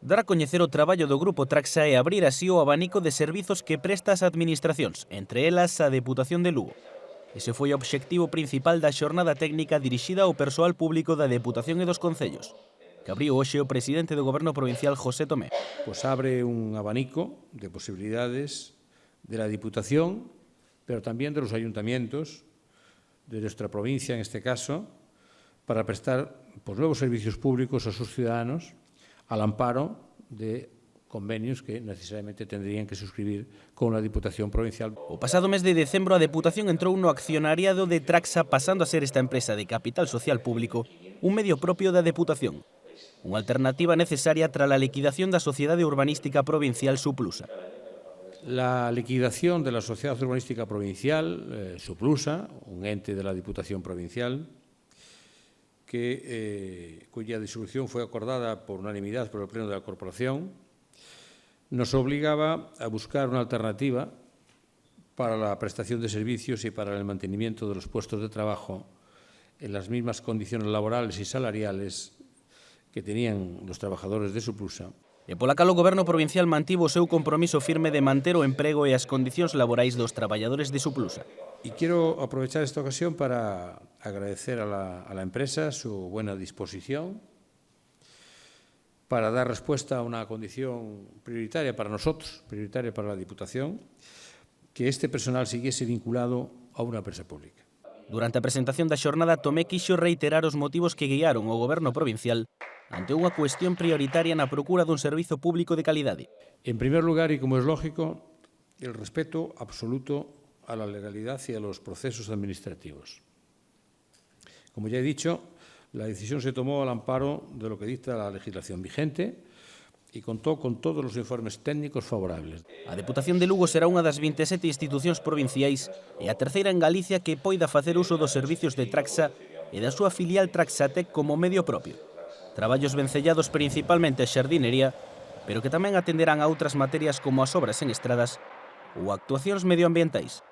Dar a coñecer o traballo do Grupo Traxa e abrir así o abanico de servizos que presta as administracións, entre elas a Deputación de Lugo. Ese foi o obxectivo principal da xornada técnica dirixida ao persoal público da Deputación e dos Concellos, que abriu hoxe o presidente do Goberno provincial José Tomé. Pues abre un abanico de posibilidades de la Diputación, pero también de los ayuntamientos de nuestra provincia, en este caso, para prestar nuevos servicios públicos a sus ciudadanos al amparo de convenios que necesariamente tendrían que suscribir con la Diputación Provincial. O pasado mes de decembro a Deputación entrou no accionariado de Traxa, pasando a ser esta empresa de capital social público un medio propio da Deputación, unha alternativa necesaria tras a liquidación da Sociedade Urbanística Provincial Suplusa. La liquidación de la Sociedad Urbanística Provincial, Suplusa, un ente de la Diputación Provincial, cuya disolución fue acordada por unanimidad por el Pleno de la Corporación, nos obligaba a buscar una alternativa para la prestación de servicios y para el mantenimiento de los puestos de trabajo en las mismas condiciones laborales y salariales que tenían los trabajadores de Suplusa. E pola cal o Goberno provincial mantivo o seu compromiso firme de manter o emprego e as condicións laborais dos traballadores de Suplusa. Y quiero aprovechar esta ocasión para agradecer a la empresa su buena disposición para dar respuesta a una condición prioritaria para nosotros, prioritaria para la Diputación, que este personal siguiese vinculado a una empresa pública. Durante a presentación da xornada, Tomé quixo reiterar os motivos que guiaron o Goberno provincial ante unha cuestión prioritaria na procura dun servizo público de calidade. En primer lugar, y como es lógico, el respeto absoluto a la legalidad y a los procesos administrativos. Como ya he dicho, la decisión se tomó al amparo de lo que dicta la legislación vigente y contó con todos los informes técnicos favorables. A Deputación de Lugo será unha das 27 institucións provinciais e a terceira en Galicia que poida facer uso dos servicios de Traxa e da súa filial Traxatec como medio propio. Traballos vencellados principalmente a xardinería, pero que tamén atenderán a outras materias como as obras en estradas ou actuacións medioambientais.